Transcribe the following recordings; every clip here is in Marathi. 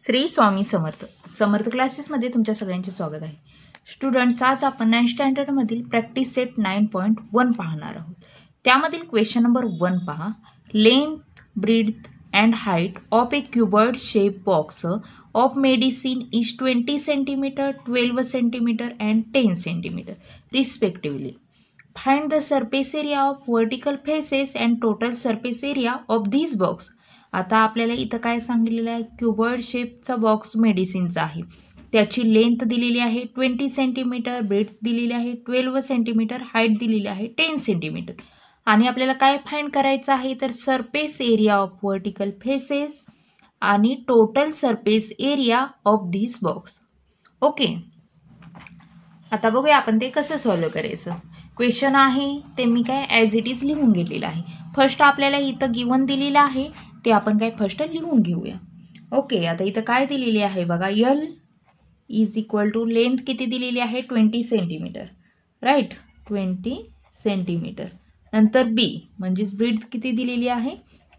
श्री स्वामी समर्थ समर्थ क्लासेसमध्ये तुमच्या सगळ्यांचे स्वागत आहे. स्टुडंट्स, आज आपण 9th स्टँडर्डमधील प्रॅक्टिस सेट 9.1 पाहणार आहोत. त्यामधील क्वेश्चन नंबर 1 पहा. Length, breadth and height of a cuboid shape box of medicine is 20 centimetre, 12 centimetre and 10 centimetre respectively. Find the surface area of vertical faces and total surface area of this box. आता आपल्याला इथं काय सांगितलेलं आहे, क्युबॉइड शेपचा बॉक्स मेडिसिनचा आहे. त्याची लेंथ दिलेली आहे 20 सेंटीमीटर, ब्रेथ दिलेली आहे 12 सेंटीमीटर, हाईट दिलेली आहे 10 सेंटीमीटर. आणि आपल्याला काय फाइंड करायचं आहे, तर surface area of vertical faces आणि total surface area of this box. Okay, आता बघूया आपण ते कसं सॉल्व्ह करायचं. क्वेश्चन आहे ते मी काय ॲज इट इज लिहून घेतलेलं आहे. फर्स्ट आपल्याला इथं गिवन दिलेलं आहे ते आपण काय फर्स्ट लिहून घेऊया. ओके, आता इथं काय दिलेली आहे बघा, L is equal to length किती दिलेली आहे 20 सेंटीमीटर, राईट, 20 सेंटीमीटर. नंतर बी म्हणजेच ब्रीथ किती दिलेली आहे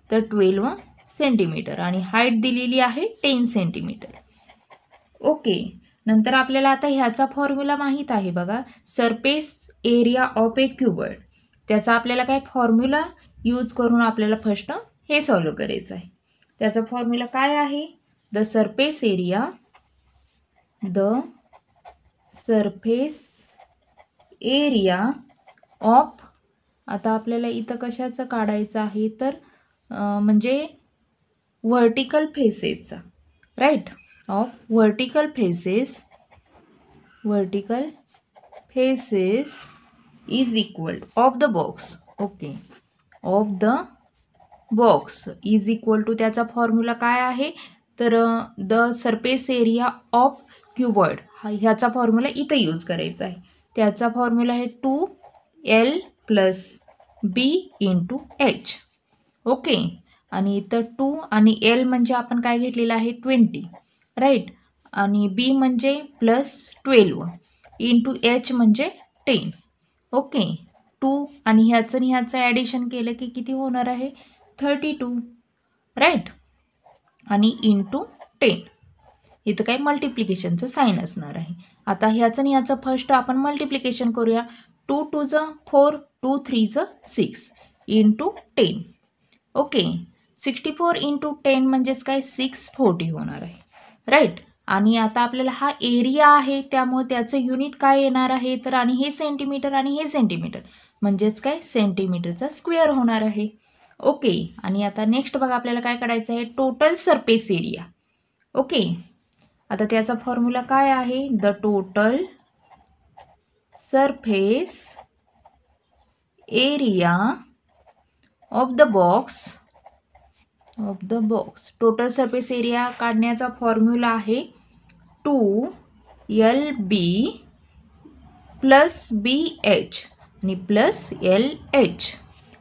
तर 12 सेंटीमीटर आणि हाईट दिलेली आहे 10 सेंटीमीटर. ओके, नंतर आपल्याला आता ह्याचा फॉर्म्युला माहीत आहे बघा, surface area of a cuboid. त्याचा आपल्याला काय फॉर्म्युला यूज करून आपल्याला फर्स्ट हे सॉल्व्ह करायचं आहे. त्याचा फॉर्म्युला काय आहे, द सरफेस एरिया ऑफ, आता आपल्याला इथं कशाचं काढायचं आहे तर म्हणजे व्हर्टिकल फेसेसचा, right, of vertical faces is equal of the box. Okay, of the box is equal to, त्याचा फॉर्म्युला काय आहे तर the surface area of cuboid, ह्याचा फॉर्म्युला इथं यूज करायचा आहे. त्याचा फॉर्म्युला आहे 2L + B × H. ओके, आणि इथं 2 आणि L म्हणजे आपण काय घेतलेलं आहे 20, राईट, आणि B म्हणजे +12 × H म्हणजे 10. ओके, 2 आणि ह्याचं ॲडिशन केलं की किती होणार आहे 32, राईट, आणि × 10. इथं काय मल्टिप्लिकेशनचं साईन असणार आहे. आता ह्याचं फर्स्ट आपण मल्टिप्लिकेशन करूया. 2 × 2 = 4, 2 × 3 = 6 × 10. ओके, 64 × 10 म्हणजेच काय 640 होणार आहे, राईट. आणि आता आपल्याला हा एरिया आहे त्यामुळे त्याचं युनिट काय येणार आहे तर, आणि हे सेंटीमीटर आणि हे सेंटीमीटर म्हणजेच काय सेंटीमीटरचा स्क्वेअर होणार आहे. ओके, आणि आता नेक्स्ट बघा आपल्याला काय काढायचं आहे, टोटल सरफेस एरिया. ओके, आता त्याचा फॉर्म्युला काय आहे, the total surface area of the box. Total surface area काढण्याचा फॉर्म्युला आहे 2LB + BH आणि +LH.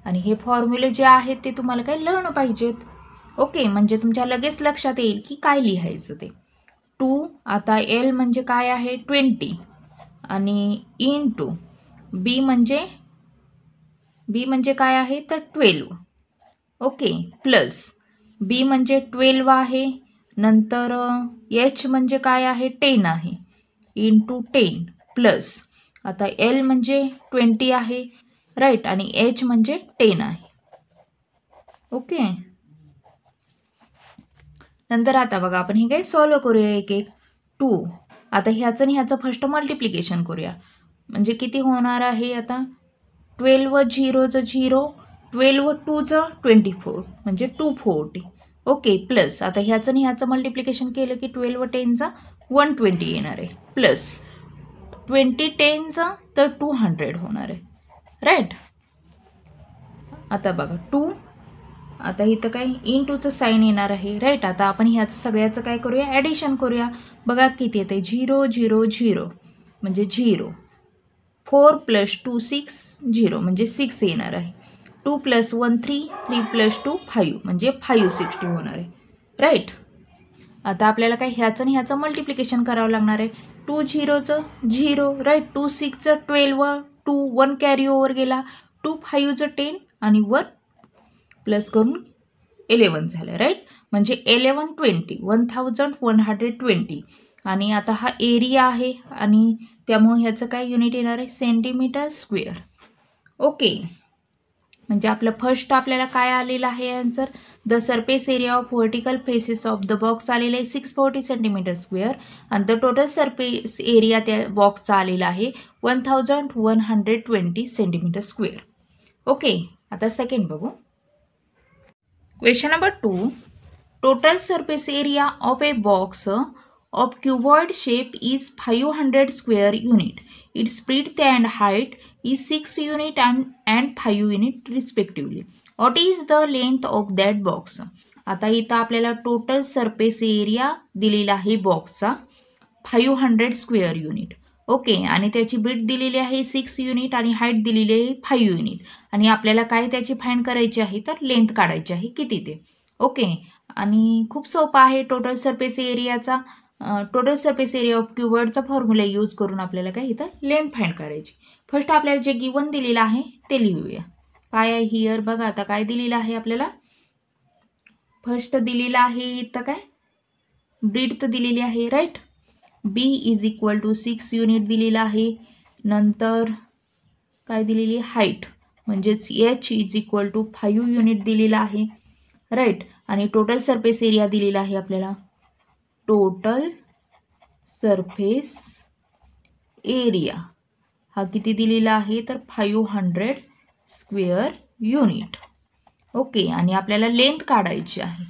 आणि हे फॉर्म्युले जे आहेत ते तुम्हाला काय लिहिणं पाहिजेत. ओके, म्हणजे तुमच्या लगेच लक्षात येईल की काय लिहायचं ते. 2, आता L म्हणजे काय आहे 20 आणि × B म्हणजे काय आहे तर 12. ओके, प्लस B म्हणजे 12 आहे, नंतर H म्हणजे काय आहे 10 आहे, × 10 प्लस, आता L म्हणजे 20 आहे, राईट, आणि H म्हणजे 10 आहे. ओके, नंतर आता बघा आपण हे काय सॉल्व्ह करूया एक एक. 2, आता ह्याचं फर्स्ट मल्टिप्लिकेशन करूया म्हणजे किती होणार आहे आता 12 0 0, 12 2 24 म्हणजे 240. ओके, प्लस आता ह्याचं मल्टिप्लिकेशन केलं की 12 10 120 येणार आहे, प्लस 20 10 तर 200 होणार आहे, राईट. आता बघा 2, आता इथं काय × साईन येणार आहे, राईट. आता आपण ह्याचं सगळ्याचं काय करूया ॲडिशन करूया. बघा किती येते 0 0 0 म्हणजे 0, 4 + 2 6 0 म्हणजे 6 येणार आहे, 2 + 1 3, 3 + 2 5 म्हणजे 560 होणार आहे, राईट. आता आपल्याला काय ह्याचं मल्टिप्लिकेशन करावं लागणार आहे. 2 0 0, राईट, 2 6 12, 2 1 कॅरी ओव्हर गेला, 2 5 10 आणि 1 प्लस करून 11 झालं, राईट. म्हणजे 1120 आणि आता हा एरिया आहे आणि त्यामुळे ह्याचं काय युनिट येणार आहे सेंटीमीटर स्क्वेअर. ओके, म्हणजे आपलं फर्स्ट आपल्याला काय आलेलं आहे answer, the surface area of vertical faces of the box आलेलं आहे 640 सेंटीमीटर स्क्वेअर आणि द टोटल सरफेस एरिया त्या बॉक्सचा आलेला आहे 1120 सेंटीमीटर स्क्वेअर. ओके, आता सेकंड बघू. Question number 2, total surface area of a box of cuboid shape is 500 square unit. Its breadth and height is 6 unit and 5 unit respectively. What is the length of that box? आता इथं आपल्याला टोटल सरफेस एरिया दिलेला आहे बॉक्सचा 500 स्क्वेअर युनिट. ओके, आणि त्याची ब्रीथ दिलेली आहे 6 युनिट आणि हाईट दिलेली आहे 5 युनिट आणि आपल्याला काय त्याची फाइंड करायची आहे तर लेंथ काढायची आहे किती ते. ओके, आणि खूप सोपा आहे. टोटल सरफेस एरियाचा ऑफ क्युबॉइडचा फॉर्म्युला यूज करून आपल्याला काय इथं लेंथ फाइंड करायची. फर्स्ट आपल्याला जे गिवन दिलेलं आहे ते लिहूया. काय आहे हिअर बघा, आता काय दिलेलं आहे आपल्याला, फर्स्ट दिलेलं आहे इथं काय ब्रीथ दिलेली आहे राईट. B = 6 युनिट दिलेलं आहे. नंतर काय दिलेली हाईट म्हणजेच H = 5 युनिट दिलेला आहे राईट. आणि टोटल सरफेस एरिया दिलेला आहे आपल्याला, टोटल सरफेस एरिया हा किती दिलेला आहे तर 500 स्क्वेअर युनिट. ओके, आणि आपल्याला लेंथ काढायची आहे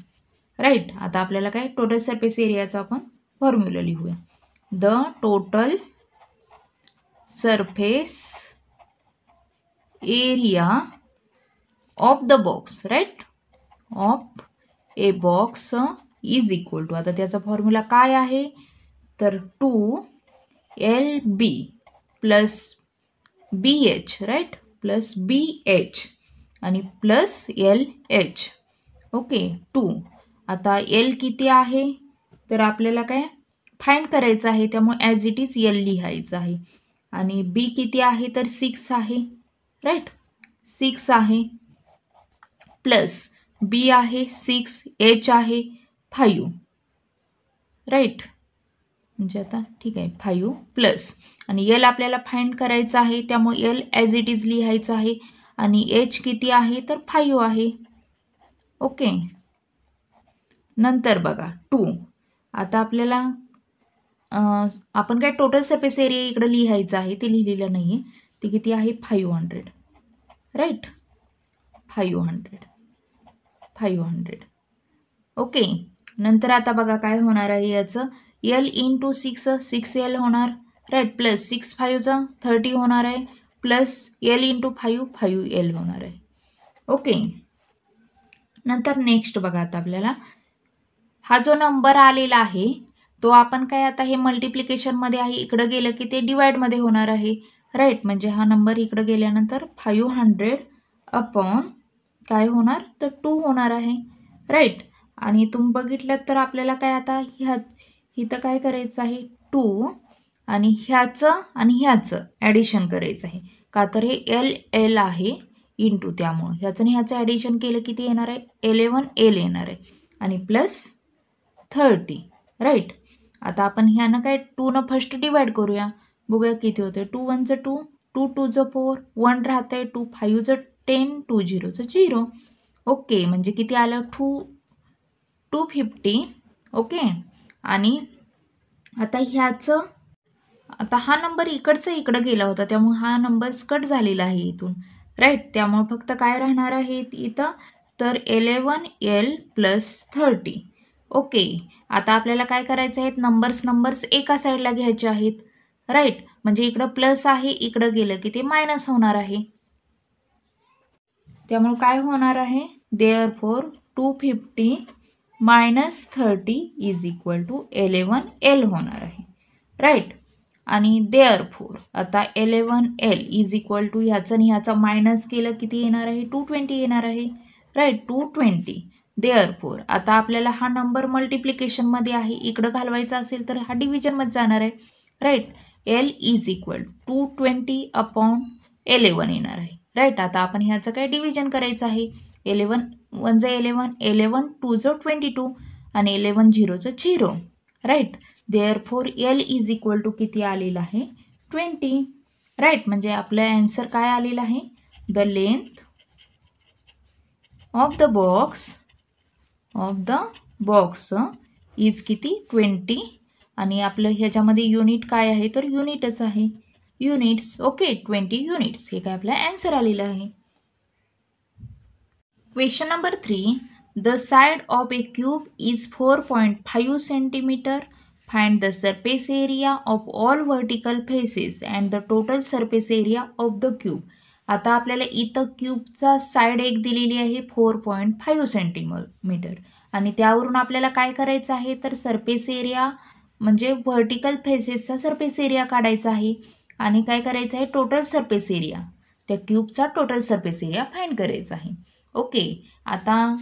राईट. आता आपल्याला काय टोटल सरफेस एरियाचा आपण फॉर्म्युला लिहूया. The total surface area of the box right, of a box is equal to, आता त्याचा फॉर्म्युला काय आहे तर 2LB plus BH right, plus BH आणि प्लस LH. ओके, 2. आता L किती आहे तर आपल्याला काय फाइंड करायचं आहे, त्यामुळे ॲज इट इज L लिहायचं आहे. आणि B किती आहे तर 6 आहे राईट, 6 आहे प्लस B आहे 6, H आहे 5 राईट, म्हणजे आता ठीक आहे 5 प्लस आणि L आपल्याला फाइंड करायचं आहे, त्यामुळे L ॲज इट इज लिहायचं आहे. आणि H किती आहे तर 5 आहे. ओके, नंतर बघा 2. आता आपल्याला आपण काय टोटल सरफेस एरिया इकडे लिहायचं आहे, ते लिहिलेलं नाही आहे. ते किती आहे 500 राईट, 500. ओके, नंतर आता बघा काय होणार आहे याचं, L × 6 होणार राईट, प्लस 6 5 30 होणार आहे, प्लस L × 5 L होणार आहे. ओके, नंतर नेक्स्ट बघा, आता आपल्याला हा जो नंबर आलेला आहे तो आपण काय आता हे मल्टिप्लिकेशनमध्ये आहे, इकडं गेलं की ते डिवाइडमध्ये होणार आहे राईट. म्हणजे हा नंबर इकडं गेल्यानंतर 500 अपॉन काय होणार तर 2 होणार आहे राईट. आणि तुम्ही बघितलं तर आपल्याला काय आता इथं काय करायचं आहे 2 आणि ह्याचं आणि ह्याचं ॲडिशन करायचं आहे, का तर हे LL आहे इंटू, त्यामुळं ह्याचं आणि ह्याचं ॲडिशन केलं किती येणार आहे 11L येणार आहे आणि प्लस 30 राईट. आता आपण ह्यानं काय 2नं फर्स्ट डिवाइड करूया, बघूया किती होते. 2 1 2, 2 2 4, 1 राहतंय, 2 5 10, 2 0 0. ओके, म्हणजे किती आलं 250. ओके, आणि आता ह्याचं, आता हा नंबर इकडं गेला होता, त्यामुळे हा नंबर कट झालेला आहे इथून राईट. त्यामुळे फक्त काय राहणार आहे इथं तर 11L प्लस 30. ओके, आता आपल्याला काय करायचं आहे, नंबर्स एका साईडला घ्यायचे आहेत राईट. म्हणजे इकडं प्लस आहे, इकडं गेलं की ते मायनस होणार आहे. त्यामुळे काय होणार आहे therefore 250 minus 30 is equal to 11L होणार आहे राईट. आणि देअरफॉर आता 11L इज इक्वल टू ह्याचं आणि ह्याचा मायनस केलं किती येणार आहे 220 येणार आहे राईट, 220. देअरफॉर आता आपल्याला हा नंबर मल्टिप्लिकेशनमध्ये आहे, इकडं घालवायचा असेल तर हा डिव्हिजनमध्ये जाणार आहे right. L is equal 220 upon 11 येणार आहे राईट. आता आपण ह्याचं काय डिव्हिजन करायचं आहे, 11 1 ज 11, 11 2 ज 22 आणि 11 0 ज 0, right. Therefore L is equal to किती आलेलं आहे 20, राईट. म्हणजे आपलं आन्सर काय आलेलं आहे, the length of the box is किती 20 आणि आपलं ह्याच्यामध्ये युनिट काय आहे तर युनिटच आहे, युनिट्स. ओके, 20 युनिट्स हे काय आपला आन्सर आलेलं आहे. Question number 3, the side of a cube is 4.5 centimetre. Find the surface area of all vertical faces and the total surface area of the cube. आता आपल्याला इथं क्यूबचा साईड एक दिलेली आहे 4.5 सेंटीमीटर आणि त्यावरून आपल्याला काय करायचं आहे तर सरफेस एरिया म्हणजे व्हर्टिकल फेसेसचा सरफेस एरिया काढायचा आहे आणि काय करायचं आहे टोटल सरफेस एरिया, त्या क्यूबचा टोटल सरफेस एरिया फाइंड करायचा आहे. ओके, आता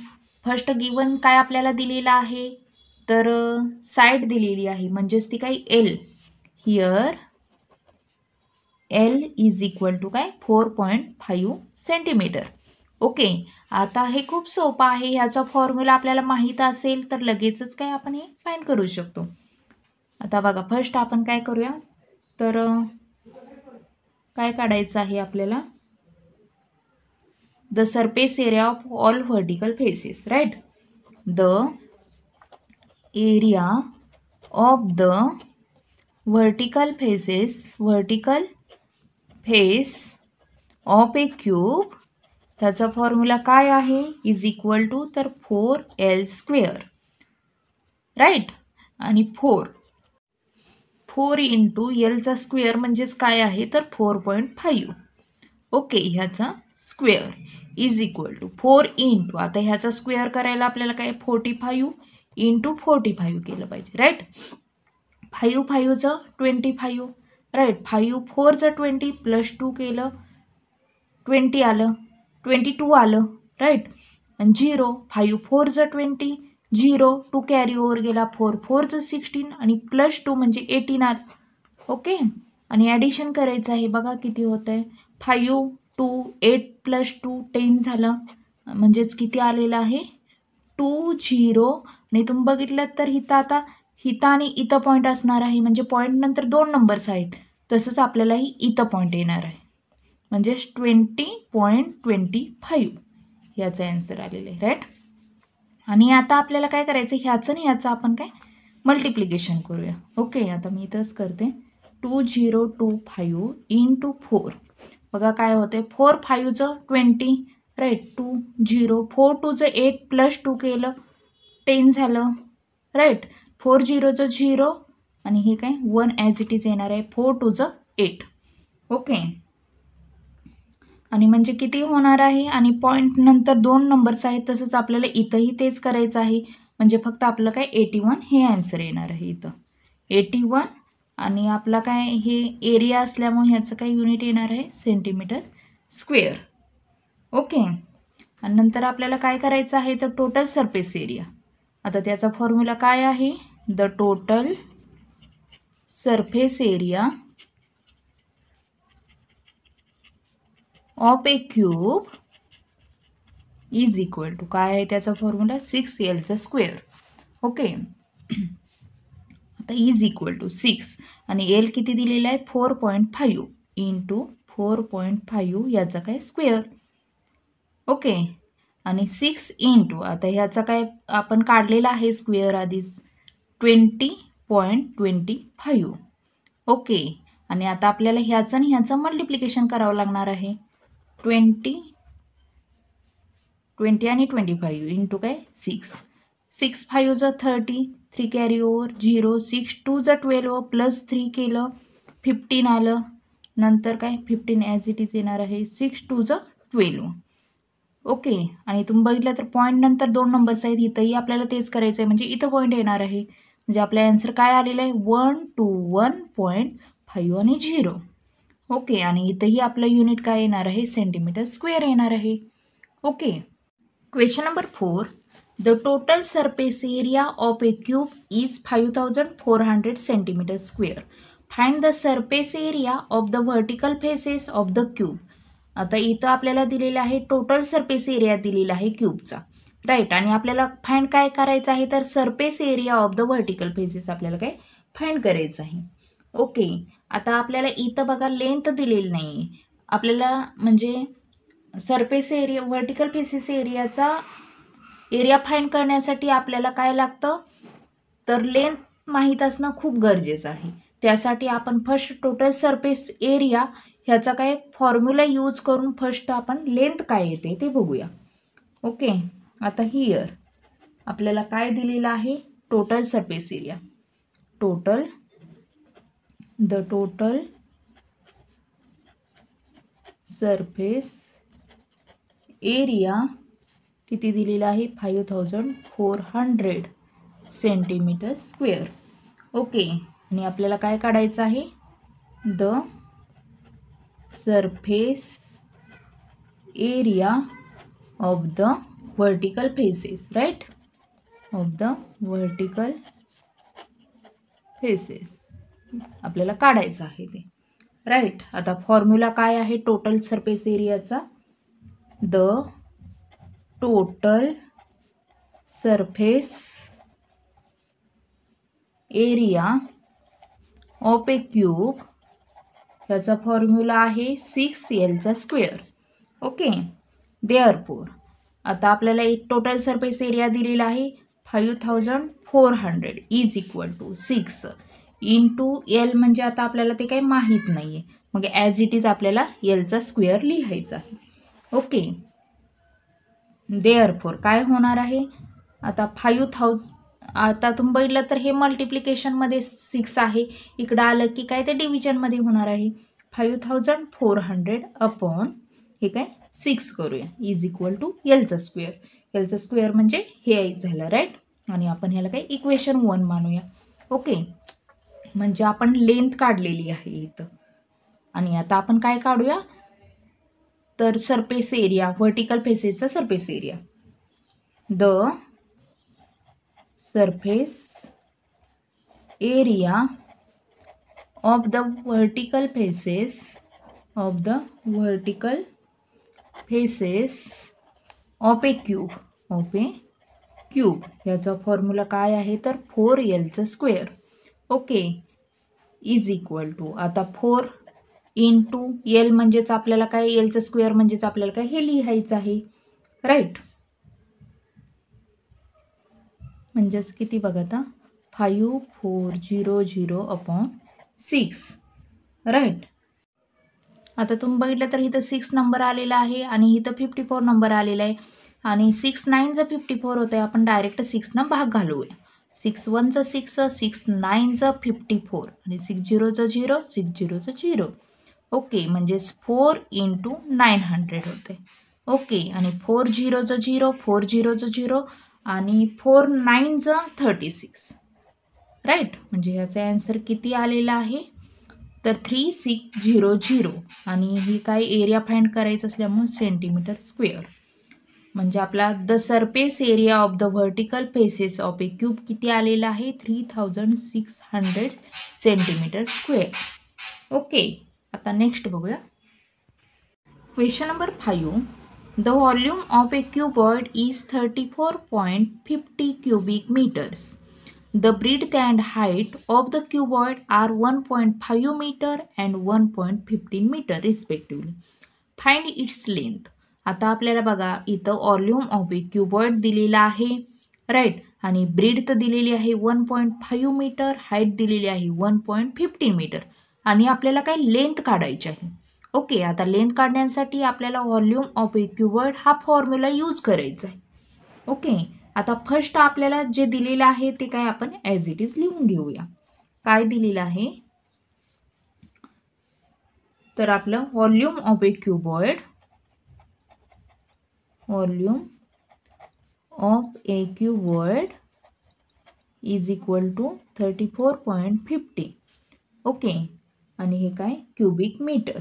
फर्स्ट गिवन काय आपल्याला दिलेला आहे तर साईड दिलेली आहे म्हणजेच ती काय L. Here L is equal to काय 4.5 सेंटीमीटर. ओके, आता हे खूप सोपं आहे, ह्याचा फॉर्म्युला आपल्याला माहीत असेल तर लगेचच काय आपण हे फाइंड करू शकतो. आता बघा फर्स्ट आपण काय करूया तर काय काढायचं आहे आपल्याला the surface area of all vertical faces, right. The area of the vertical face of a cube, ह्याचा फॉर्म्युला काय आहे इज इक्वल टू तर 4L², राईट. आणि 4 इंटू एलचा स्क्वेअर म्हणजेच काय आहे तर 4.5. ओके, ह्याचा square is equal to 4 into, आता ह्याचा स्क्वेअर करायला आपल्याला काय 45 इंटू 45 केलं पाहिजे, राईट. 5 5चं 25, राईट. 5 4चं 20 प्लस 2 केलं 20 आलं, 22 आलं, राईट. आणि 0 5 4चं 20, 0 2 कॅरी ओव्हर गेला, 4 4चं 16 आणि प्लस 2 म्हणजे 18 आलं. ओके, आणि ॲडिशन करायचं आहे, बघा किती होतं आहे 5 2 8 प्लस 2 10 झालं म्हणजेच किती आलेलं आहे 20. आणि तुम्ही बघितलं तर हिथं आता हिथं आणि इथं पॉईंट असणार आहे म्हणजे पॉईंट नंतर 2 नंबर्स आहेत, तसंच आपल्यालाही इथं पॉईंट येणार आहे म्हणजे 20.25 ह्याचा आन्सर आलेलं आहे, राईट. आणि आता आपल्याला काय करायचं ह्याचं आणि ह्याचं आपण काय मल्टिप्लिकेशन करूया. ओके, आता मी इथंच करते 2025 इंटू 4, बघा काय होते 4 5चं 20, राईट. 2 0 4 2चं 8 प्लस 2 केलं 10 झालं, राईट. 4 0चं 0 आणि हे काय 1 ॲज इट इज येणार आहे 4 2चं 8. ओके, आणि म्हणजे किती होणार आहे आणि पॉईंट नंतर 2 नंबर्स आहेत तसंच आपल्याला इथंही तेच करायचं आहे म्हणजे फक्त आपलं काय 81 हे आन्सर येणार आहे इथं 81. आणि आपला काय हे एरिया असल्यामुळे ह्याचं काय युनिट येणार आहे सेंटीमीटर स्क्वेअर. ओके, आणि नंतर आपल्याला काय करायचं आहे तर टोटल सरफेस एरिया. आता त्याचा फॉर्म्युला काय आहे the total surface area of a cube is equal to काय आहे त्याचा फॉर्म्युला 6L². ओके, आता इज इक्वल टू 6 आणि एल किती दिलेला आहे 4.5 इंटू 4.5 याचा काय स्क्वेअर. ओके, आणि 6 इंटू आता ह्याचा काय आपण काढलेला आहे स्क्वेअर आधीच 20.25. ओके, आणि आता आपल्याला ह्याचं आणि ह्याचं मल्टिप्लिकेशन करावं लागणार आहे 20 आणि 25 इंटू काय 6 6 5चं 30 3 कॅरी ओव्हर 0 6 2चं 12 प्लस 3 केलं 15 आलं, नंतर काय 15 ॲज इट इज येणार आहे 6 2चं 12. ओके, आणि तुम्ही बघितलं तर पॉईंट नंतर 2 नंबर्स आहेत इथंही आपल्याला तेच करायचं आहे म्हणजे इथं पॉईंट येणार आहे म्हणजे आपला आन्सर काय आलेला आहे 1 2 1.5 आणि 0. ओके, आणि इथंही आपलं युनिट काय येणार आहे सेंटीमीटर स्क्वेअर येणार आहे. Okay, question number 4, the total surface area of a cube is 5400 centimetre square. Find the surface area of the vertical faces of the cube. आता इथं आपल्याला दिलेला आहे टोटल सरफेस एरिया दिलेला आहे क्यूबचा, राईट. आणि आपल्याला फाइंड काय करायचं आहे, तर surface area of the vertical faces आपल्याला काय फाइंड करायचं आहे. ओके, आता आपल्याला इथं बघा लेंथ दिलेली नाही, आपल्याला म्हणजे सरफेस एरिया व्हर्टिकल फेसेस एरियाचा एरिया फाइंड करण्यासाठी आपल्याला काय लागतं, तर लेंथ माहीत असणं खूप गरजेचं आहे. त्यासाठी आपण फर्स्ट टोटल सरफेस एरिया ह्याचा काय फॉर्म्युला यूज करून फर्स्ट आपण लेंथ काय येते ते बघूया. ओके, आता हियर आपल्याला काय दिलेलं आहे, total surface area. The total surface area किती दिलेला आहे, 5400 सेंटीमीटर स्क्वेअर. ओके, आणि आपल्याला काय काढायचं आहे, the surface area of the vertical faces, right, of the vertical faces आपल्याला काढायचं आहे ते, राईट. आता फॉर्म्युला काय आहे टोटल सरफेस एरियाचा, the total surface area of a cube, याचा फॉर्म्युला आहे 6L स्क्वेअर. ओके, देअरफॉर आता आपल्याला एक टोटल सरफेस एरिया दिलेला आहे 5400 is equal to 6 into L, म्हणजे आता आपल्याला ते काही माहीत नाही आहे, मग ॲज इट इज आपल्याला Lचा स्क्वेअर लिहायचा आहे. ओके, देअरफॉर काय होणार आहे, आता 5000, आता तुम्ही बघितलं तर हे मल्टिप्लिकेशनमध्ये 6 आहे, इकडं आलं की काय ते डिव्हिजनमध्ये होणार आहे. 5400 अपॉन हे काय 6 करूया इज इक्वल टू Lचा स्क्वेअर. Lचा स्क्वेअर म्हणजे हे एक झालं, राईट. आणि आपण ह्याला काय इक्वेशन 1 मानूया. ओके, म्हणजे आपण लेंथ काढलेली आहे इथं. आणि आता आपण काय काढूया, तर सरफेस एरिया, व्हर्टिकल फेसेसचा surface area. The surface area of the vertical faces of a cube, याचा फॉर्म्युला काय आहे, तर 4Lचा square. Okay, is equal to आता 4 इंटू L म्हणजेच आपल्याला काय, Lचा स्क्वेअर म्हणजेच आपल्याला काय हे लिहायचं आहे, राईट. म्हणजेच किती बघा आता 5400 अपॉन 6, राईट. आता तुम्ही बघितलं तर इथं 6 नंबर आलेला आहे आणि इथं 54 नंबर आलेला आहे, आणि 6 9 54 होतं आहे, आपण डायरेक्ट 6 भाग घालूया. 6 1 6, 6 9 54 आणि 6 0 0, 6 0 0. ओके, म्हणजेच 4 इंटू 900 होते. ओके, आणि 4 0 0, 4 0 0 आणि 4 9 36, राईट. म्हणजे ह्याचा ॲन्सर किती आलेला आहे, तर 3600. आणि ही काय एरिया फाइंड करायचं असल्यामुळे सेंटीमीटर स्क्वेअर. म्हणजे आपला the surface area of the vertical faces of a cube किती आलेला आहे, 3600 सेंटीमीटर स्क्वेअर. ओके, आता नेक्स्ट बघूया. Question number 5. The volume of a cuboid is 34.50 cubic meters. The breadth and height of the cuboid are 1.5 meter and 1.15 meter respectively. Find its length. आता आपल्याला बघा इथं व्हॉल्यूम ऑफ ए क्यूबॉइड दिलेला आहे, राईट. आणि ब्रेडथ दिलेली आहे 1.5 मीटर, हाईट दिलेली आहे 1.15 मीटर, आणि आपल्याला काय लेंथ काढायची आहे. ओके, आता लेंथ काढण्यासाठी आपल्याला व्हॉल्यूम ऑफ ए क्यूबॉइड हा फॉर्म्युला यूज करायचा आहे. ओके, आता फर्स्ट आपल्याला जे दिलेलं आहे ते काय आपण ॲज इट इज लिहून घेऊया. काय दिलेलं आहे, तर आपलं volume of a cuboid is equal to 34.50. Okay, आणि हे काय क्यूबिक मीटर,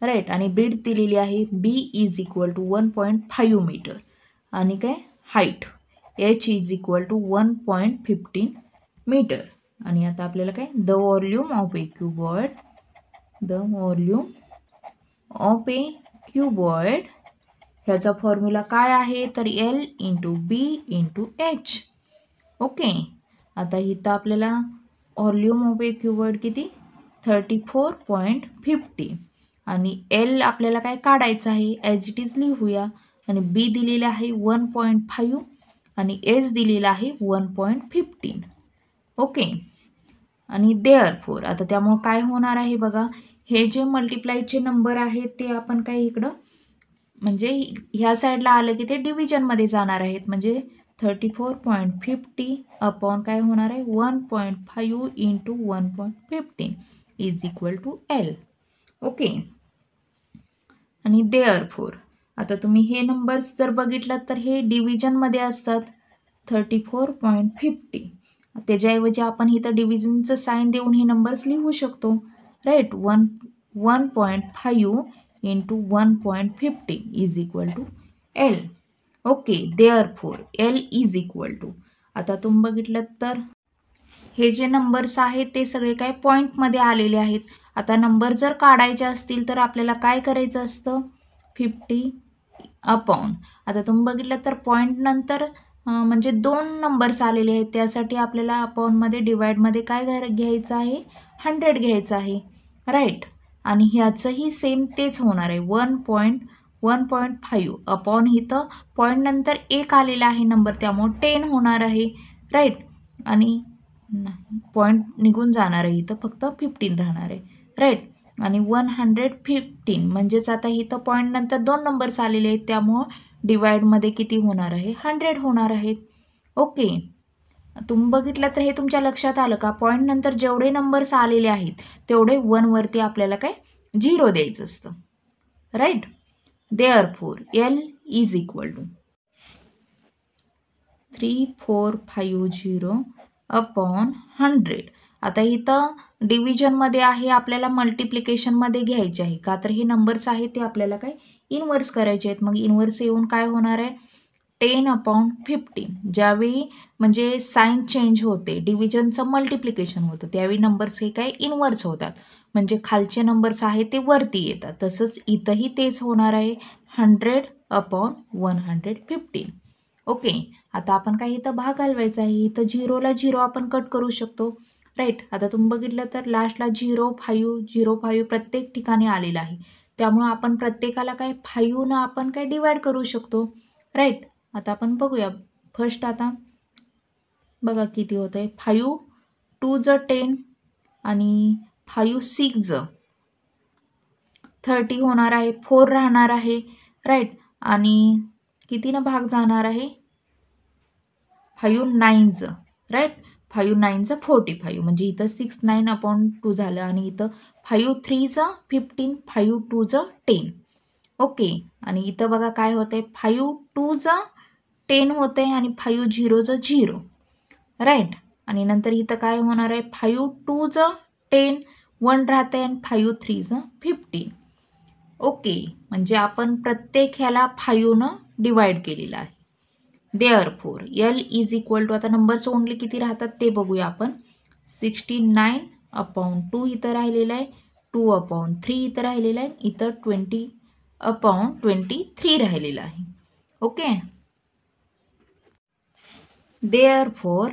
राईट. आणि ब्रेडथ दिलेली आहे B is equal to 1.5 metre, आणि काय height H is equal to 1.15 metre. आणि आता आपल्याला काय the volume of a cuboid of a cuboid ह्याचा फॉर्म्युला काय आहे तर L into B into H. Okay, आता इथं आपल्याला व्हॉल्यूम ऑफ ए क्युबॉइड किती 34.50 आणि L आपल्याला काय काढायचं आहे ॲज इट इज लिहूया. आणि बी दिलेलं आहे 1.5 आणि एच दिलेलं आहे 1.15. ओके, आणि देअरफोर आता त्यामुळे काय होणार आहे बघा, हे जे मल्टिप्लायचे नंबर आहेत ते आपण काय इकडं म्हणजे ह्या साईडला आलं की ते डिव्हिजनमध्ये जाणार आहेत. म्हणजे 34.50 अपॉन काय होणार आहे 1.5 into 1.15 is equal to L. Okay, आणि देअरफोर आता तुम्ही हे नंबर्स जर बघितलात तर हे डिव्हिजनमध्ये असतात 34.50. त्याच्याऐवजी आपण इथं डिव्हिजनचं साईन देऊन हे नंबर्स लिहू शकतो. Right, 1.5 into 1.50 is equal to L. Okay, therefore L is equal to आता तुम्ही बघितलं तर हे जे नंबर्स आहेत ते सगळे काय पॉईंटमध्ये आलेले आहेत. आता नंबर जर काढायचे असतील तर आपल्याला काय करायचं असतं 50 अपॉन आता तुम्ही बघितलं तर पॉईंट नंतर म्हणजे 2 नंबर्स आलेले आहेत त्यासाठी आपल्याला अपॉनमध्ये डिवाइडमध्ये काय घ्यायचं आहे 100 घ्यायचं आहे. राईट, आणि ह्याचंही सेम तेच होणार आहे 1.5 अपॉन इथं पॉईंट नंतर 1 आलेला आहे नंबर त्यामुळे 10 होणार आहे. राईट, आणि पॉईंट निघून जाणार आहे इथं फक्त 15 राहणार आहे. राईट, आणि 115 म्हणजेच आता इथं पॉईंट नंतर 2 नंबर्स आलेले आहेत त्यामुळं डिवाइडमध्ये किती होणार आहे 100 होणार आहेत. ओके, तुम्ही बघितलं तर हे तुमच्या लक्षात आलं का, पॉईंट नंतर जेवढे नंबर्स आलेले आहेत तेवढे 1 वरती आपल्याला काय 0 द्यायचं असतं. Right, therefore L is equal to 3450 upon 100. आता इथं डिव्हिजनमध्ये आहे आपल्याला मल्टिप्लिकेशनमध्ये घ्यायचे आहे का तर हे नंबर्स आहेत ते आपल्याला काय इनवर्स करायचे आहेत. मग इनवर्स येऊन काय होणार आहे 10 अपॉन 15. ज्यावेळी म्हणजे साईन चेंज होते डिव्हिजनचं मल्टिप्लिकेशन होतं त्यावेळी नंबर्स हे काय इनवर्स होतात म्हणजे खालचे नंबर्स आहेत ते वरती येतात. तसंच इथंही तेच होणार आहे 100 अपॉन 115. ओके, आता आपण काय इथं भाग घालवायचा आहे. इथं 0ला 0 आपण कट करू शकतो. राईट, आता तुम्ही बघितलं तर लास्टला 0.5 प्रत्येक ठिकाणी आलेलं आहे त्यामुळं आपण प्रत्येकाला काय 5 आपण काय डिवाइड करू शकतो. राईट, आता आपण बघूया फर्स्ट. आता बघा किती होतं आहे 5 2 10 आणि 5 6 30 होणार आहे. 4 राहणार आहे. राईट, आणि कितीनं भाग जाणार आहे 5 9 राईट, 5 9 45 म्हणजे इथं 6 9 अपॉन 2 झालं आणि इथं 5 3 15 5 2 10. ओके, आणि इथं बघा काय होतंय 5 2 10 होतंय आणि 5 0 0. राईट, आणि नंतर इथं काय होणार आहे 5 2 10 1 राहतंय आणि 5 3 15. ओके, म्हणजे आपण प्रत्येक ह्याला 5 डिवाइड केलेला आहे. Therefore L is equal to आता नंबर्स ओनली किती राहतात ते बघूया आपण. 69 अपॉन 2 इथं राहिलेलं आहे, 2 अपॉन 3 इथं राहिलेलं आहे, इथं 20 अपॉन 23 राहिलेलं आहे. ओके, देअरफोर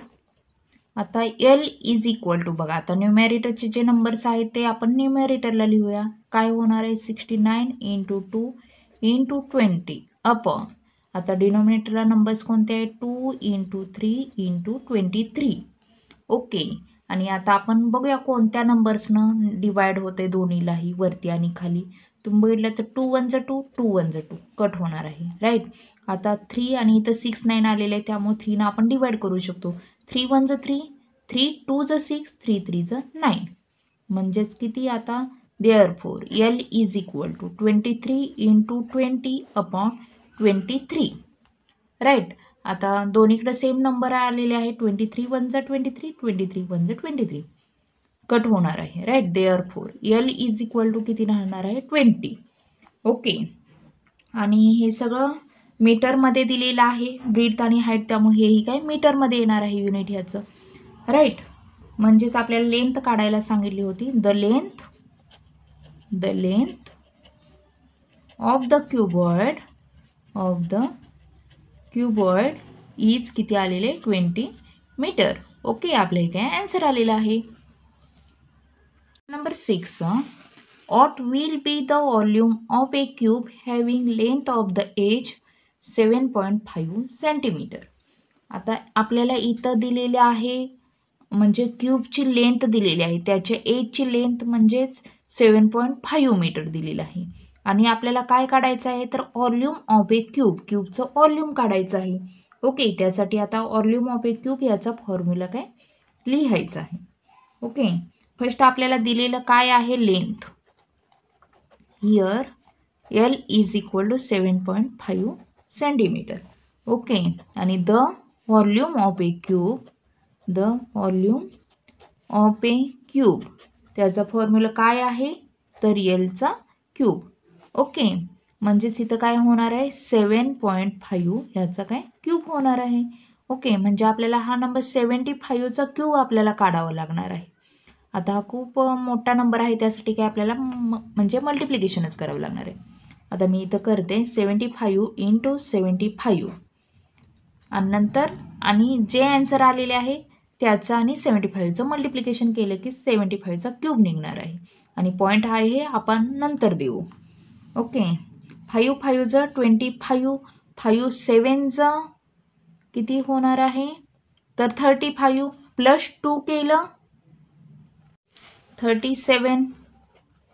आता L इज इक्वल टू बघा आता न्यूमॅरेटरचे जे नंबर्स आहेत ते आपण न्यूमॅरेटरला लिहूया. काय होणार आहे 69 इंटू 2 इंटू 20 अपॉन आता डिनॉमिनेटरला नंबर्स कोणते आहेत 2 इंटू 3 इंटू 23. ओके, आणि आता आपण बघूया कोणत्या नंबर्सनं डिवाइड होते दोन्हीलाही वरती आणि खाली. तुम्ही बघितलं तर 2 1 2 2 1 2 कट होणार आहे. राईट, आता 3 आणि इथं 6 9 आलेलं आहे त्यामुळे 3 आपण डिवाइड करू शकतो. 3 1 3 3 2 6 3 3 9 म्हणजेच किती आता therefore L is equal to 23 into 20 upon 23. Right, आता दोन्हीकडे सेम नंबर आलेले आहे 23 1 23 23 1 23 कट होणार आहे. Right, therefore L is equal to किती राहणार आहे 20. ओके, आणि हे सगळं मीटरमध्ये दिलेलं आहे ब्रीथ आणि हाईट त्यामुळे हेही काय मीटरमध्ये येणार आहे युनिट ह्याचं. राईट, म्हणजेच आपल्याला लेंथ काढायला सांगितली होती. The length of the cuboid is किती आलेले 20 मीटर. ओके, आपल्या इथे आन्सर आलेला आहे. Number 6, what will be the volume of a cube having length of the edge 7.5 centimetre. आता आपल्याला इथं दिलेले आहे म्हणजे क्यूबची लेंथ दिलेली आहे, त्याच्या एजची लेंथ म्हणजेच 7.5 मीटर दिलेलं आहे. आणि आपल्याला काय काढायचं आहे तर व्हॉल्यूम ऑफ ए क्यूबचं व्हॉल्यूम काढायचं आहे. ओके, त्यासाठी आता व्हॉल्यूम ऑफ ए क्यूब याचा फॉर्म्युला काय लिहायचा आहे. ओके, फर्स्ट आपल्याला दिलेलं काय आहे length. Here L is equal to 7.5 centimetre. Okay, आणि the volume of a cube त्याचा फॉर्म्युला काय आहे तर Lचा क्यूब. ओके, म्हणजेच इथं काय होणार आहे 7.5 ह्याचा काय क्यूब होणार आहे. ओके, म्हणजे आपल्याला हा नंबर 75चा क्यूब आपल्याला काढावा लागणार आहे. आता हा खूप मोठा नंबर आहे, त्यासाठी काय आपल्याला म्हणजे मल्टिप्लिकेशनच करावं लागणार आहे. आता मी इथं करते 75 × 75 आणि नंतर आणि जे आन्सर आलेले आहे त्याचं आणि 75चं मल्टिप्लिकेशन केलं की 75चा क्यूब निघणार आहे. आणि पॉईंट आहे हे आपण नंतर देऊ. ओके, 5 5 25, 5 7 किती होणार आहे तर 35 प्लस 2 केलं 37.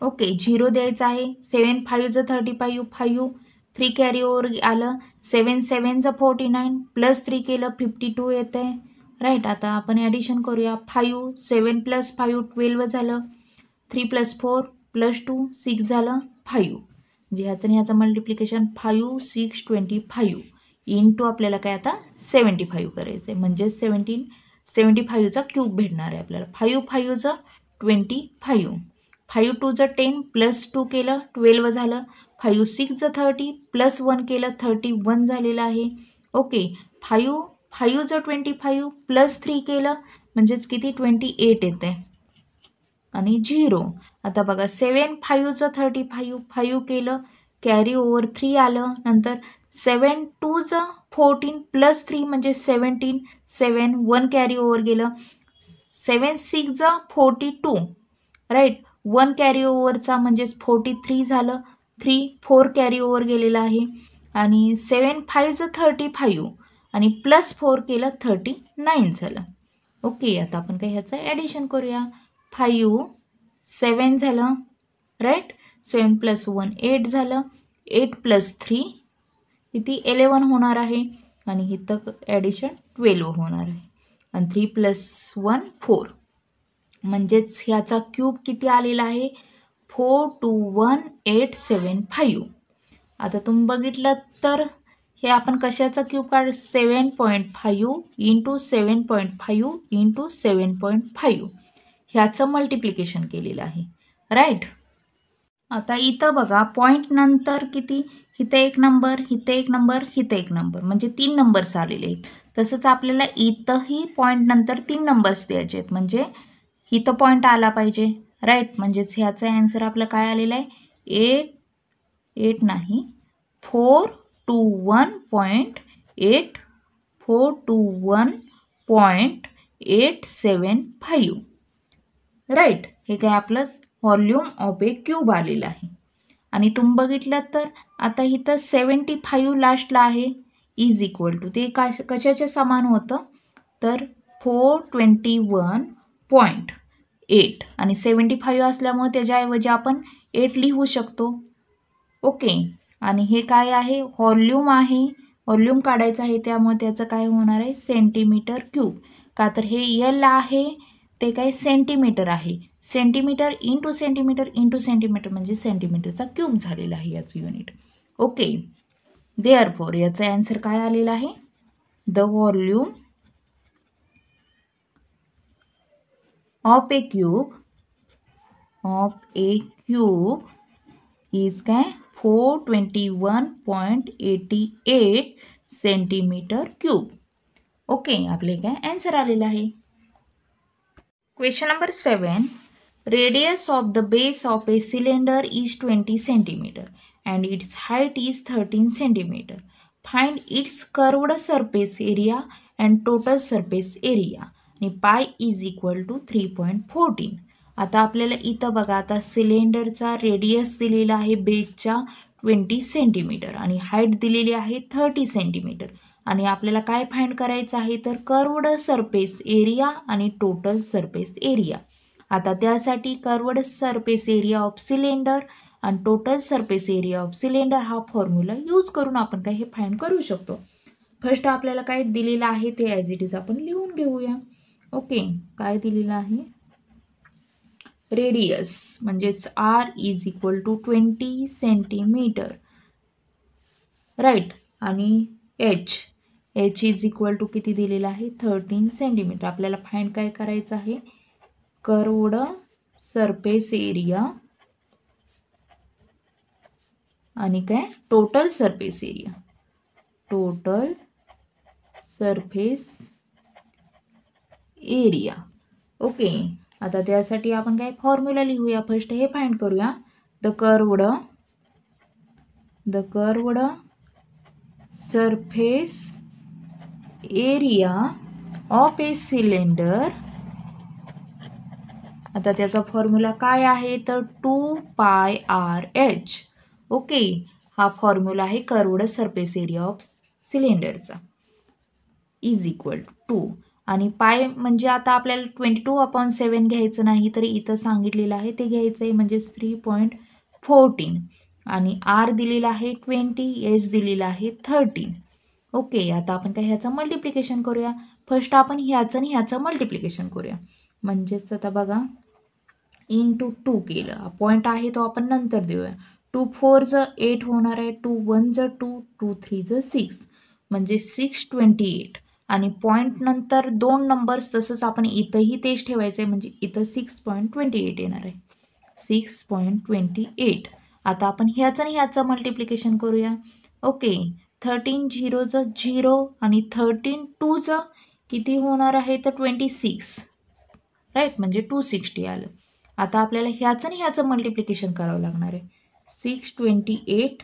ओके, 0 द्यायचं आहे. 7 5 35, 5 3 कॅरी ओव्हर आलं. 7 7 49 प्लस 3 केलं 52 येतं आहे. राईट, आता आपण ॲडिशन करूया. 5 7 + 5 12 झालं. 3 + 4 + 2 6 झालं 5. म्हणजे ह्याचं ह्याचं मल्टिप्लिकेशन 5 6 25 इंटू आपल्याला काय आता 75 करायचं आहे. म्हणजे 75चा क्यूब भेटणार आहे आपल्याला. 5 5 25, 5 2 10 प्लस 2 केलं 12 झालं. 5 6 30 प्लस 1 केलं 31 झालेलं आहे. ओके, 5 5 25 प्लस 3 केलं म्हणजेच किती 28 येते आणि 0. आता बघा 7 5 35, 5 केलं कॅरी ओव्हर 3 आलं. नंतर 7 2 14 प्लस 3 म्हणजे 17, 7 1 कॅरी ओव्हर गेलं. 7 6 42, राईट, 1 कॅरी ओव्हरचा म्हणजेच 43 झालं. 3 4 कॅरी ओव्हर गेलेला आहे. आणि 7 5 35 आणि प्लस 4 केलं 39 झालं. ओके, आता आपण काय ह्याचं ॲडिशन करूया. 5 7 झालं, राईट, 7 + 1 8 झालं. 8 + 3 किती 11 होणार आहे. आणि इथं ॲडिशन 12 होणार आहे. आणि 3 + 1 4 म्हणजेच ह्याचा क्यूब किती आलेला आहे 421,875. आता तुम्ही बघितलं तर हे आपण कशाचा क्यूब काढ 7.5 × 7.5 × 7.5 ह्याचं मल्टिप्लिकेशन केलेलं आहे. राईट, आता इथं बघा पॉईंट नंतर किती इथं 1 नंबर, इथं 1 नंबर, इथं 1 नंबर म्हणजे 3 नंबर्स आलेले आहेत. तसंच आपल्याला इथंही पॉईंट नंतर 3 नंबर्स द्यायचे आहेत. म्हणजे इथं पॉईंट आला पाहिजे. राईट, म्हणजेच ह्याचा आन्सर आपलं काय आलेलं आहे 421.875. राईट, हे काय आपलं व्हॉल्यूम ऑफ ए क्यूब आलेलं आहे. आणि तुम्ही बघितलं तर आता इथं 75 लास्टला आहे इज इक्वल टू ते कशाच्या समान होतं तर 421.8 आणि 75 असल्यामुळे त्याच्याऐवजी आपण 8 लिहू शकतो. ओके, आणि हे काय आहे व्हॉल्यूम आहे, व्हॉल्यूम काढायचं आहे त्यामुळे त्याचं काय होणार आहे सेंटीमीटर क्यूब. का तर हे L आहे ते काय सेंटीमीटर आहे. Centimetre into centimetre into centimetre म्हणजे सेंटीमीटरचा क्यूब झालेला आहे याचं युनिट. ओके, देअरफॉर याचं आन्सर काय आलेलं आहे the volume of a cube is काय 421.88 सेंटीमीटर क्यूब. ओके, आपले काय आन्सर आलेलं आहे. Question number 7, radius of the base of a cylinder is 20 centimetre and its height is 13 centimeter. Find its curved surface area and total surface area. आणि पाय इज इक्वल टू 3.14. आता आपल्याला इथं बघा, आता सिलेंडरचा रेडियस दिलेला आहे बेसच्या 20 सेंटीमीटर आणि हाईट दिलेली आहे 30 सेंटीमीटर. आणि आपल्याला काय फाइंड करायचं आहे तर कर्व्ड सरफेस एरिया आणि टोटल सरफेस एरिया. आता त्यासाठी curved surface area of cylinder आणि total surface area of cylinder हा फॉर्म्युला यूज करून आपण काय हे फाइंड करू शकतो. फर्स्ट आपल्याला काय दिलेलं आहे ते ॲज इट इज आपण लिहून घेऊया. ओके, काय दिलेलं आहे, रेडियस म्हणजेच R is equal to 20 centimetre, right. आणि एच इज इक्वल टू किती दिलेलं आहे 13 सेंटीमीटर. आपल्याला फाइंड काय करायचं आहे, कर्व्ड सरफेस एरिया आणि काय total surface area, total surface area. Okay, आता त्यासाठी आपण काय फॉर्म्युला लिहूया. फर्स्ट हे फाइंड करूया. The curved surface area of a cylinder. आता त्याचा फॉर्म्युला काय आहे तर 2πRh. ओके, हा फॉर्म्युला आहे कर्व्ड सरफेस एरिया ऑफ सिलेंडरचा इज इक्वल टू 2. आणि पाय म्हणजे आता आपल्याला 22/7 घ्यायचं नाही, तर इथं सांगितलेलं आहे ते घ्यायचं आहे म्हणजे 3.14. आणि आर दिलेला आहे 20, एच दिलेला आहे 13. ओके, आता आपण काय ह्याचं मल्टिप्लिकेशन करूया. फर्स्ट आपण ह्याचं आणि ह्याचं मल्टिप्लिकेशन करूया. म्हणजेच आता बघा, इंटू 2 केलं, पॉईंट आहे तो आपण नंतर देऊया. 2 4 ज 8 होणार आहे, 2 1 ज 2, 2 3 ज 6 म्हणजे 628. आणि पॉईंट नंतर 2 नंबर्स, तसंच आपण इथंही तेच ठेवायचं आहे म्हणजे इथं 6.28 येणार आहे, 6.28. आता आपण ह्याचं आणि ह्याचं मल्टिप्लिकेशन करूया. ओके, 13 0 ज 0 आणि 13 2 ज किती होणार आहे तर 26, राईट, म्हणजे 260 आलं. आता आपल्याला ह्याचं आणि ह्याचं मल्टिप्लिकेशन करावं लागणार आहे, 628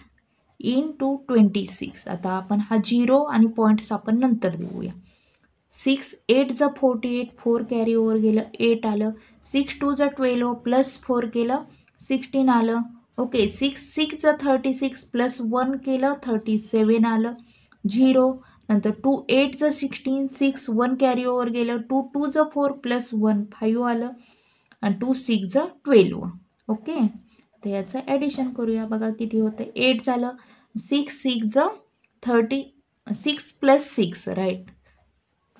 इंटू 26. आता आपण हा 0 आणि पॉईंट्स आपण नंतर देऊया. 6 8 ज 48, 4 कॅरी ओव्हर गेलं 8 आलं, 6 2 ज 12 प्लस 4 केलं 16 आलं. ओके, 6 6 ज 36 प्लस 1 केलं 37 आलं, 0. नंतर 2 8 ज 16, 6 1 कॅरी ओव्हर गेलं, 2 2 ज 4 प्लस 1 5 आलं आणि 2 6 ज 12. ओके, तर याचं ॲडिशन करूया. बघा किती होतं, 8 झालं, 6 6 ज 36 प्लस 6, राईट,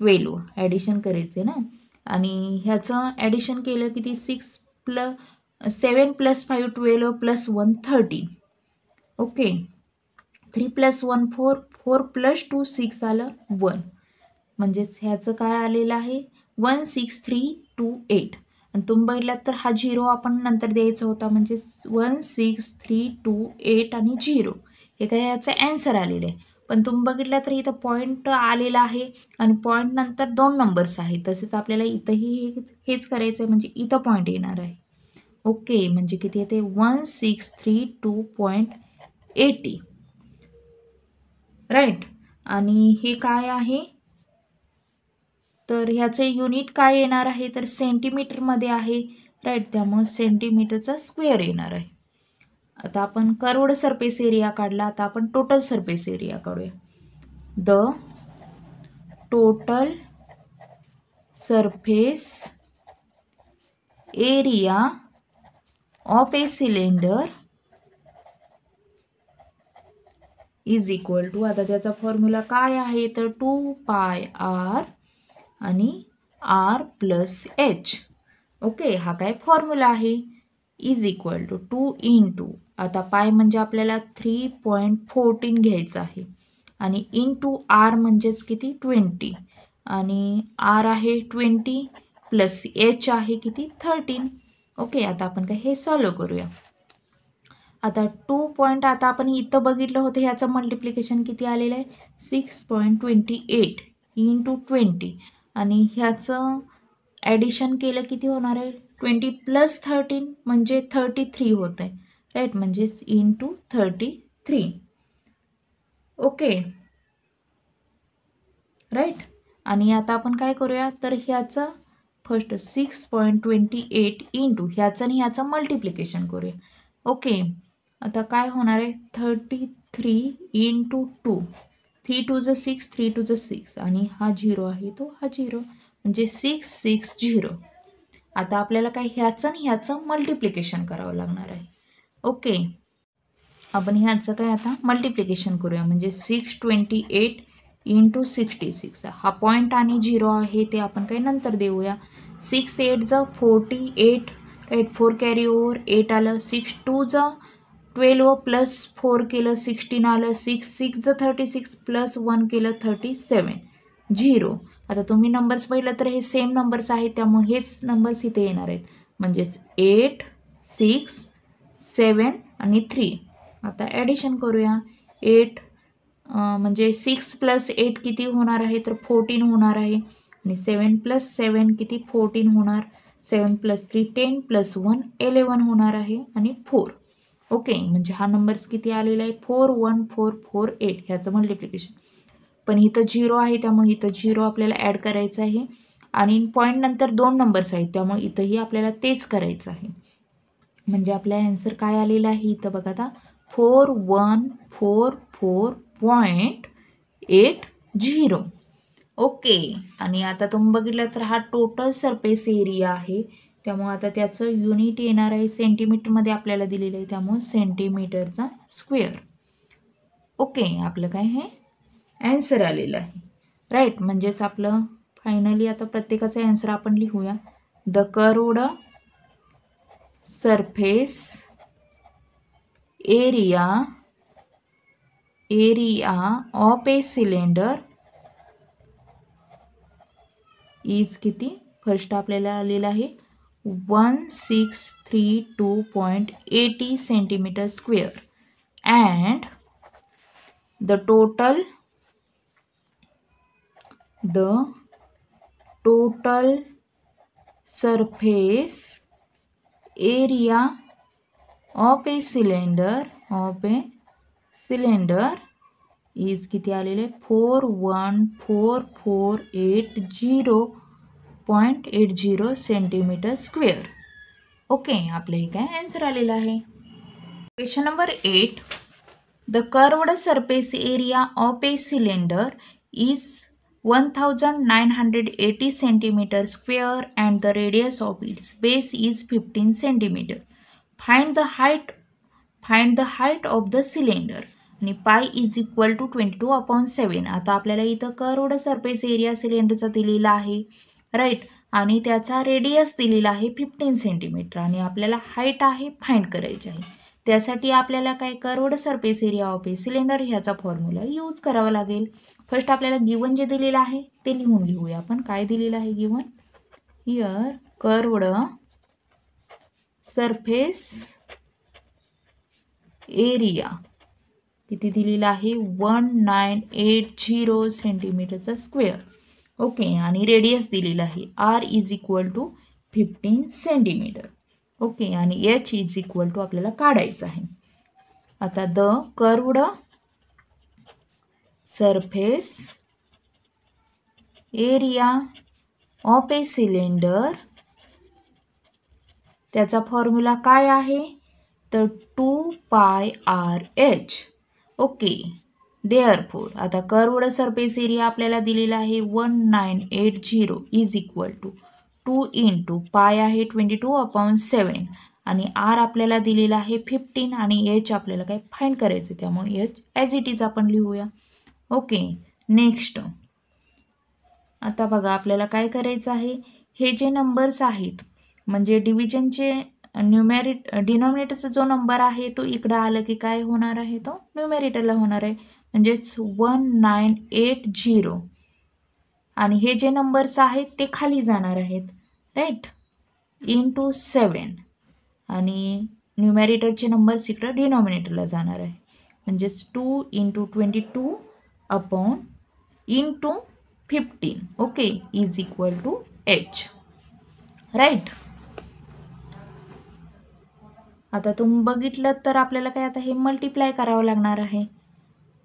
12 ॲडिशन करायचे ना. आणि ह्याचं ॲडिशन केलं किती, 7 plus 5 12 plus 1 13. Okay, 3 plus 1 4, 4 plus 2 6 आलं 1. म्हणजेच ह्याचं काय आलेलं आहे 16328. आणि तुम्ही बघितलात तर हा 0 आपण नंतर द्यायचा होता म्हणजे 16328 आणि 0 हे काय याचं ॲन्सर आलेलं आहे. पण तुम्ही बघितलं तर इथं पॉईंट आलेला आहे आणि पॉईंट नंतर 2 नंबर्स आहेत. तसेच आपल्याला इथंही हेच करायचं आहे म्हणजे इथं पॉईंट येणार आहे. ओके, म्हणजे किती येते 1632.80, राईट. आणि हे काय आहे तर ह्याचं युनिट काय येणार आहे तर सेंटीमीटरमध्ये आहे, राईट, त्यामुळे सेंटीमीटरचा स्क्वेअर येणार आहे. आता आपण कर्व्ड सरफेस एरिया काढला, आता आपण टोटल सरफेस एरिया काढूया. The total surface area of a cylinder is equal to, आता त्याचा फॉर्म्युला काय आहे तर 2πR आणि R प्लस H. ओके, हा काय फॉर्म्युला आहे, इज इक्वल टू 2 इंटू, आता पाय म्हणजे आपल्याला 3.14 घ्यायचं आहे आणि इंटू R म्हणजेच किती 20 आणि R आहे 20 प्लस H आहे किती 13. ओके, आता आपण काय हे सॉल्व करूया. आता 2 पॉईंट, आता आपण इथं बघितलं होतं ह्याचं मल्टिप्लिकेशन किती आलेलं आहे 6.28 इंटू 20 आणि ह्याचं ॲडिशन केलं किती होणार आहे 20 प्लस 13 म्हणजे 33 होतं आहे, राईट, म्हणजेच इंटू 33. Okay right. आणि आता आपण काय करूया, तर ह्याचं फर्स्ट 6.28 इंटू ह्याचं आणि ह्याचं मल्टिप्लिकेशन करूया. ओके, आता काय होणार आहे, 33 इंटू 2, 3 2 ज 6, 3 2 ज 6, आणि हा 0 आहे तो हा 0, म्हणजे 660. आता आपल्याला काय ह्याचं आणि ह्याचं मल्टिप्लिकेशन करावं लागणार आहे. ओके, आपण ह्याचं काय आता मल्टिप्लिकेशन करूया, म्हणजे 628 इंटू 66. हा पॉईंट आणि 0 आहे ते आपण काही नंतर देऊया. 6 8 ज 48, राईट, 4 कॅरी ओव्हर 8 आलं, 6 2 ज 12 प्लस 4 केलं 16 आलं, 6 6 ज 36 प्लस 1 केलं 37, 0. आता तुम्ही नंबर्स पाहिलं तर हे सेम नंबर्स आहेत, त्यामुळे हेच नंबर्स इथे येणार आहेत, म्हणजेच 8 6 7 आणि 3. आता ॲडिशन करूया. 8 म्हणजे 6 प्लस 8 किती होणार आहे, तर 14 होणार आहे, आणि 7 प्लस 7 किती 14 होणार, 7 प्लस 3 10 प्लस 1 11 होणार आहे, आणि 4. ओके, म्हणजे हा नंबर्स किती आलेला आहे, 41448 ह्याचं मल्टिप्लिकेशन. पण इथं 0 आहे, त्यामुळे इथं 0 आपल्याला ॲड करायचं आहे, आणि पॉईंट नंतर 2 नंबर्स आहेत, त्यामुळे इथंही आपल्याला तेच करायचं आहे. म्हणजे आपला ॲन्सर काय आलेला आहे इथं बघा, आता 4144.80. ओके, आणि आता तुम्ही बघितलं तर हा टोटल सरफेस एरिया आहे, त्यामुळे आता त्याचं युनिट येणार आहे सेंटीमीटरमध्ये आपल्याला दिलेलं आहे, त्यामुळे सेंटीमीटरचा स्क्वेअर. ओके, आपलं काय हे ॲन्सर आलेलं आहे, राईट. म्हणजेच आपलं फायनली आता प्रत्येकाचा ॲन्सर आपण लिहूया. The curved surface area of a cylinder is किती, फर्स्ट आपल्याला आलेलं आहे 1632.80 centimetre square, and the total surface area of a cylinder is किती आलेले 414480.80 सेंटीमीटर स्क्वेअर. ओके, आपलं हे काय ॲन्सर आलेलं आहे. Question number 8. The curved surface area of a cylinder is 1980 centimetre square and the radius of its base is 15 centimetre. Find the height of the cylinder, आणि पाय इज इक्वल टू 22/7. आता आपल्याला इथं कर्व्ड सरफेस एरिया सिलेंडरचा दिलेला आहे, राईट, आणि त्याचा रेडियस दिलेला आहे 15 सेंटीमीटर, आणि आपल्याला हाईट आहे फाइंड करायची आहे. त्यासाठी आपल्याला काय curved surface area of a cylinder ह्याचा फॉर्म्युला यूज करावा लागेल. फर्स्ट आपल्याला गिवन जे दिलेलं आहे ते लिहून घेऊया आपण. काय दिलेलं आहे given, here curved surface area किती दिलेला आहे 1980 सेंटीमीटरचा स्क्वेअर. ओके, आणि रेडियस दिलेला आहे r is equal to 15 centimetre. Okay, आणि h इज इक्वल टू आपल्याला काढायचं आहे. आता the curved surface area of a cylinder, त्याचा फॉर्म्युला काय आहे, तर 2πRh. ओके, देअरफोर आता कर्व्ड सरफेस एरिया आपल्याला दिलेला आहे 1980 is equal to 2 into pi आहे 22/7, आणि r आपल्याला दिलेला आहे 15, आणि h आपल्याला काय फाइंड करायचं, त्यामुळे h ॲज इट इज आपण लिहूया. ओके, नेक्स्ट आता बघा आपल्याला काय करायचं आहे, हे जे नंबर्स आहेत म्हणजे डिव्हिजनचे डिनॉमिनेटरचा जो नंबर आहे तो इकडं आलं की काय होणार आहे, तो न्यूमेरेटरला होणार आहे, म्हणजेच 1980, आणि हे जे नंबर्स आहेत ते खाली जाणार आहेत, राईट, इंटू 7, आणि न्यूमेरेटरचे नंबर्स इकडं डिनॉमिनेटरला जाणार आहे, म्हणजेच 2 into 22 upon into 15. Okay, is equal to h, right. आता तुम्ही बघितलं तर आपल्याला काय आता हे मल्टिप्लाय करावं लागणार आहे.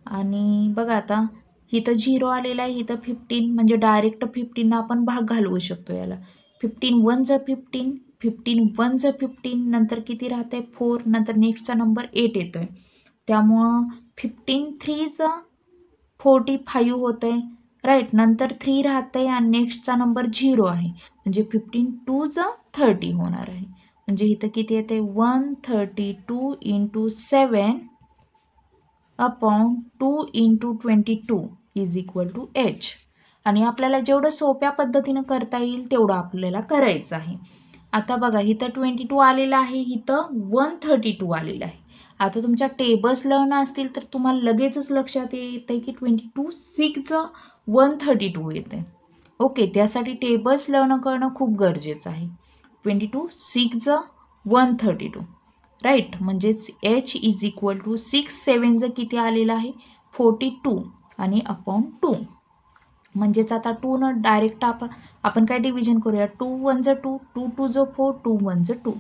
आणि बघा आता इथं 0 आलेलं आहे, इथं 15 म्हणजे डायरेक्ट 15 आपण भाग घालवू शकतो याला. 15 1 ज 15, 15 1 ज 15, नंतर किती राहते 4, नंतर नेक्स्टचा नंबर 8 येतोय. त्यामुळं 15 3 ज 45 होतंय राईट. नंतर 3 राहतंय आणि नेक्स्टचा नंबर 0 आहे म्हणजे 15 2 ज 30 होणार आहे. म्हणजे इथं किती येते 132 × 7 upon 2 × 22 is equal to h. आणि आपल्याला जेवढं सोप्या पद्धतीनं करता येईल तेवढं आपल्याला करायचं आहे. आता बघा इथं 22 आलेलं आहे, इथं 132 आलेलं आहे. आता तुमच्या टेबल्स लर्न असतील तर तुम्हाला लगेचच लक्षात येतं की 22 6 132 येते. ओके, त्यासाठी टेबल्स लर्न करणं खूप गरजेचं आहे. 22 6 132 राईट. म्हणजेच h इज इक्वल टू 6 7 ज किती आलेलं आहे 42 आणि अपॉन 2. म्हणजेच आता 2 न डायरेक्ट आपण काय डिव्हिजन करूया 2 1 ज 2, 2 2 ज 4, 2 1 ज 2.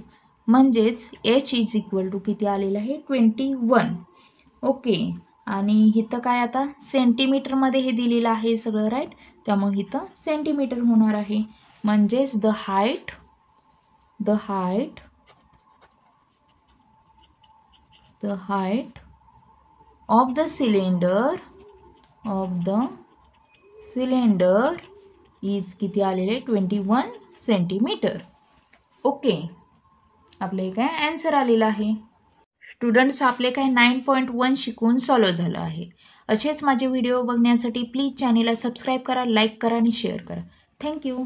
म्हणजेच h इज इक्वल टू किती आलेलं आहे 21. ओके, आणि इथं काय आता सेंटीमीटरमध्ये हे दिलेलं आहे सगळं राईट. त्यामुळे इथं सेंटीमीटर होणार आहे. म्हणजेच the height of the cylinder is किती आलेले 21 सेंटीमीटर. ओके, आपले काय आन्सर आलेलं आहे. स्टुडंट्स आपले काय 9.1 शिकून सॉल्व्ह झालं आहे. असेच माझे व्हिडिओ बघण्यासाठी प्लीज चॅनेलला सबस्क्राईब करा, लाईक करा आणि शेअर करा. थँक्यू.